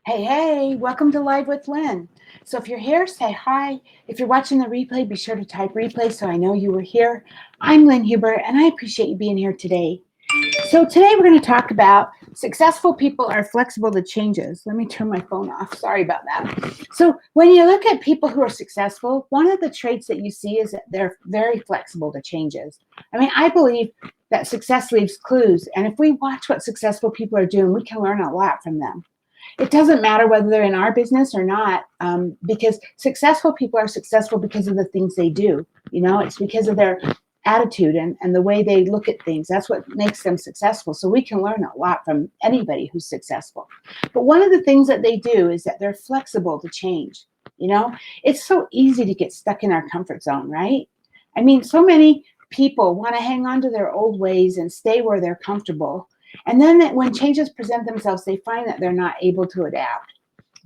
Hey, hey, welcome to Live with Lynn. So if you're here, say hi. If you're watching the replay, be sure to type replay so I know you were here. I'm Lynn Huber, and I appreciate you being here today. So today we're going to talk about successful people are flexible to changes. Let me turn my phone off. Sorry about that. So when you look at people who are successful, one of the traits that you see is that they're very flexible to changes. I mean, I believe that success leaves clues, and if we watch what successful people are doing, we can learn a lot from them. It doesn't matter whether they're in our business or not, because successful people are successful because of the things they do. It's because of their attitude and the way they look at things. That's what makes them successful. So we can learn a lot from anybody who's successful. But one of the things that they do is that they're flexible to change. It's so easy to get stuck in our comfort zone, right? I mean, so many people want to hang on to their old ways and stay where they're comfortable. And then when changes present themselves, they find that they're not able to adapt.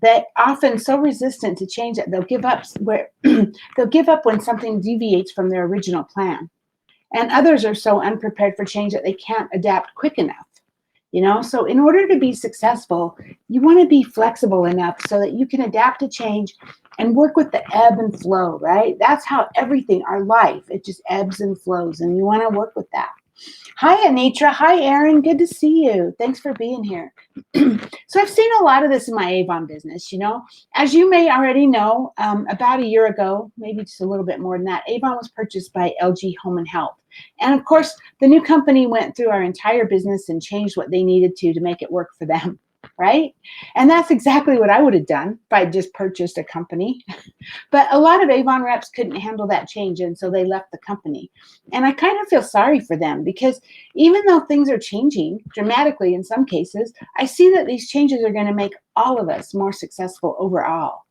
They're often so resistant to change that they'll give up where they'll give up when something deviates from their original plan. And others are so unprepared for change that they can't adapt quick enough. So in order to be successful, you want to be flexible enough so that you can adapt to change and work with the ebb and flow, right? That's how everything, our life, it just ebbs and flows, and you want to work with that. Hi, Anitra. Hi, Erin. Good to see you. Thanks for being here. So I've seen a lot of this in my Avon business. As you may already know, about a year ago, maybe just a little bit more than that, Avon was purchased by LG Home and Health. And of course, the new company went through our entire business and changed what they needed to make it work for them, right? And that's exactly what I would have done if I just purchased a company. But a lot of Avon reps couldn't handle that change, and so they left the company. And I kind of feel sorry for them because even though things are changing dramatically in some cases, I see that these changes are going to make all of us more successful overall.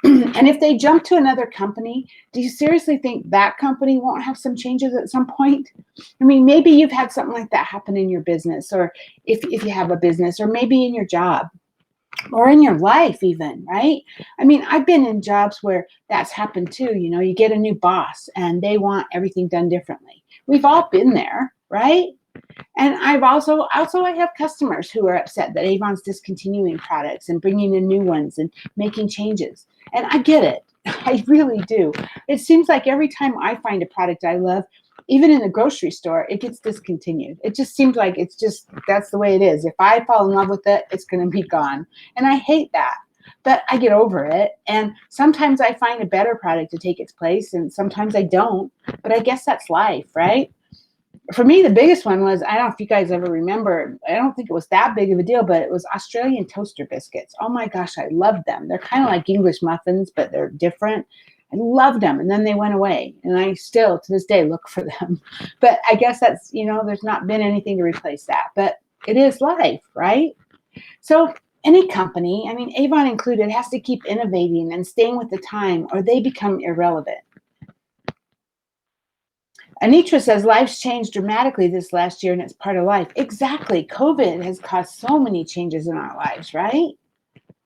And if they jump to another company, do you seriously think that company won't have some changes at some point? I mean, maybe you've had something like that happen in your business, or if you have a business, or maybe in your job, or in your life even, right? I mean, I've been in jobs where that's happened too. You get a new boss and they want everything done differently. We've all been there, right? And I've also I have customers who are upset that Avon's discontinuing products and bringing in new ones and making changes. And I get it. I really do. It seems like every time I find a product I love, even in the grocery store, it gets discontinued. It just seems like that's the way it is. If I fall in love with it, it's going to be gone. And I hate that. But I get over it. And sometimes I find a better product to take its place, and sometimes I don't. But I guess that's life, right? For me, the biggest one was, I don't know if you guys ever remember, I don't think it was that big of a deal, but it was Australian toaster biscuits. Oh my gosh, I loved them. They're kind of like English muffins, but they're different. I loved them. And then they went away. And I still, to this day, look for them. But I guess that's, there's not been anything to replace that. But it is life, right? So any company, I mean, Avon included, has to keep innovating and staying with the time, or they become irrelevant. Anitra says life's changed dramatically this last year and it's part of life. Exactly. COVID has caused so many changes in our lives, right?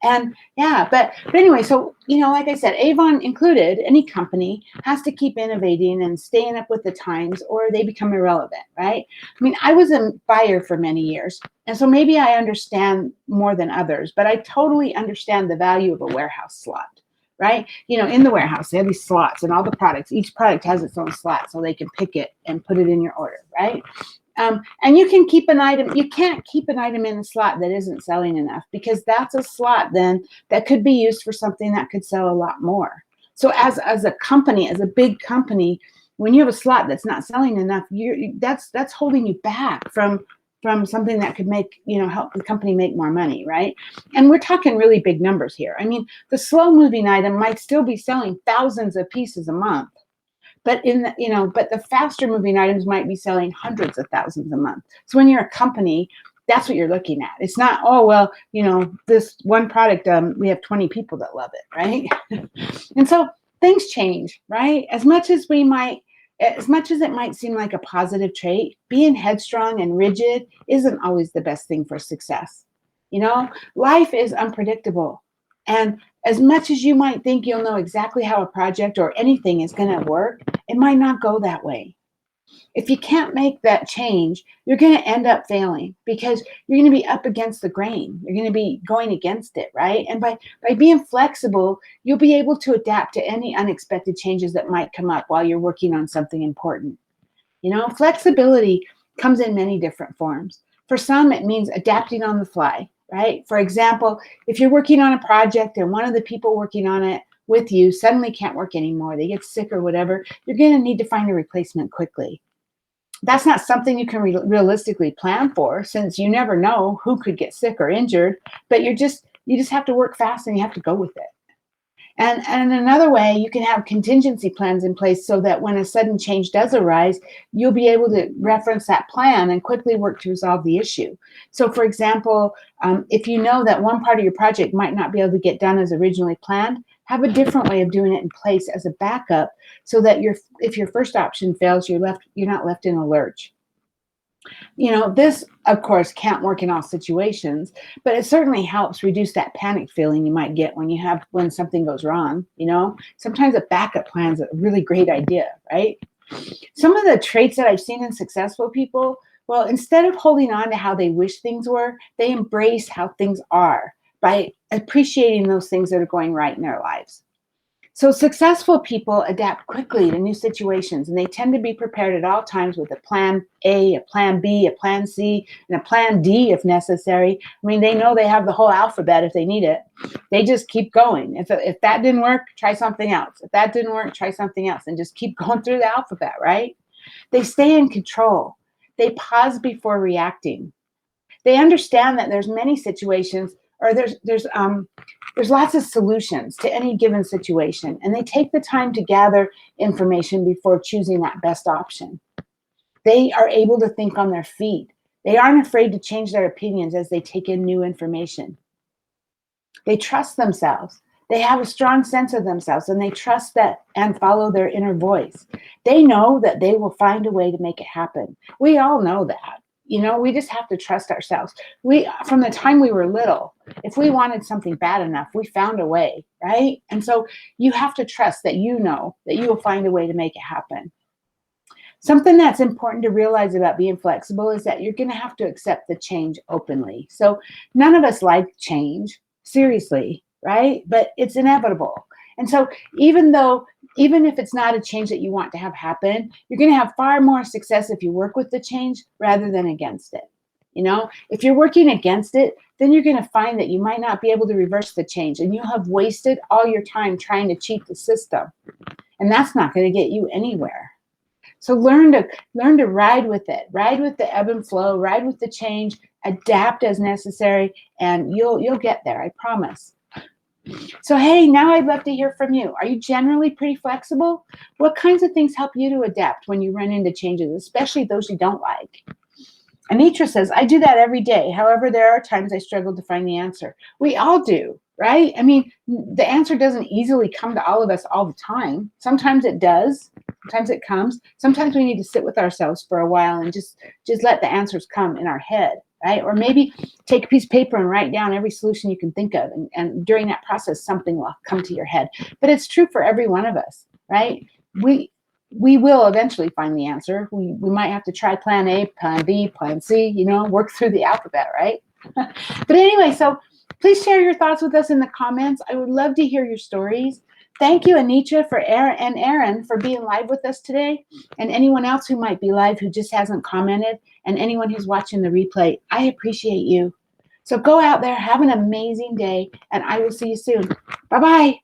And yeah, but anyway, so, like I said, Avon included, any company has to keep innovating and staying up with the times or they become irrelevant, right? I mean, I was a buyer for many years. And so maybe I understand more than others, but I totally understand the value of a warehouse slot. Right? In the warehouse, they have these slots and all the products. Each product has its own slot so they can pick it and put it in your order, right? And you can keep an item. You can't keep an item in a slot that isn't selling enough because that's a slot then that could be used for something that could sell a lot more. So as a company, as a big company, when you have a slot that's not selling enough, that's holding you back from something that could help the company make more money, right? And we're talking really big numbers here. I mean, the slow moving item might still be selling thousands of pieces a month, but but the faster moving items might be selling hundreds of thousands a month. So when you're a company, that's what you're looking at. It's not, oh, well, this one product, we have 20 people that love it, right? And so things change, right? As much as it might seem like a positive trait, being headstrong and rigid isn't always the best thing for success. Life is unpredictable. And as much as you might think you'll know exactly how a project or anything is going to work, it might not go that way. If you can't make that change, you're going to end up failing because you're going to be up against the grain. You're going to be going against it, right? And by being flexible, you'll be able to adapt to any unexpected changes that might come up while you're working on something important. Flexibility comes in many different forms. For some, it means adapting on the fly, right? For example, if you're working on a project and one of the people working on it with you suddenly can't work anymore, they get sick or whatever, you're going to need to find a replacement quickly. That's not something you can realistically plan for, since you never know who could get sick or injured, but you just have to work fast and you have to go with it. And another way, you can have contingency plans in place so that when a sudden change does arise, you'll be able to reference that plan and quickly work to resolve the issue. So for example, if you know that one part of your project might not be able to get done as originally planned, have a different way of doing it in place as a backup so that if your first option fails, you're not left in a lurch. This, of course, can't work in all situations, but it certainly helps reduce that panic feeling you might get when something goes wrong. Sometimes a backup plan is a really great idea, right? Some of the traits that I've seen in successful people, well, instead of holding on to how they wish things were, they embrace how things are by appreciating those things that are going right in their lives. So successful people adapt quickly to new situations, and they tend to be prepared at all times with a plan A, a plan B, a plan C, and a plan D if necessary. I mean, they know they have the whole alphabet if they need it. They just keep going. If that didn't work, try something else. If that didn't work, try something else, and just keep going through the alphabet, right? They stay in control. They pause before reacting. They understand that there's many situations, or there's lots of solutions to any given situation, and they take the time to gather information before choosing that best option. They are able to think on their feet. They aren't afraid to change their opinions as they take in new information. They trust themselves. They have a strong sense of themselves, and they trust that and follow their inner voice. They know that they will find a way to make it happen. We all know that. We just have to trust ourselves. From the time we were little, if we wanted something bad enough, we found a way, right? And so you have to trust that you know that you will find a way to make it happen. Something that's important to realize about being flexible is that you're going to have to accept the change openly. So none of us like change, seriously, right? But it's inevitable. And so even if it's not a change that you want to have happen, you're going to have far more success if you work with the change rather than against it. If you're working against it, then you're going to find that you might not be able to reverse the change, and you'll have wasted all your time trying to cheat the system. And that's not going to get you anywhere. So learn to ride with it. Ride with the ebb and flow, ride with the change, adapt as necessary, and you'll get there, I promise. So, hey, now I'd love to hear from you. Are you generally pretty flexible? What kinds of things help you to adapt when you run into changes, especially those you don't like? Anitra says, I do that every day. However, there are times I struggle to find the answer. We all do, right? I mean, the answer doesn't easily come to all of us all the time. Sometimes it does. Sometimes it comes. Sometimes we need to sit with ourselves for a while and just let the answers come in our head. Right? Or maybe take a piece of paper and write down every solution you can think of. And during that process, something will come to your head. But it's true for every one of us, right? We will eventually find the answer. We might have to try plan A, plan B, plan C, work through the alphabet, right? But anyway, so please share your thoughts with us in the comments. I would love to hear your stories. Thank you, Anitra and Aaron, for being live with us today, and anyone else who might be live who just hasn't commented, and anyone who's watching the replay. I appreciate you. So go out there, have an amazing day, and I will see you soon. Bye-bye.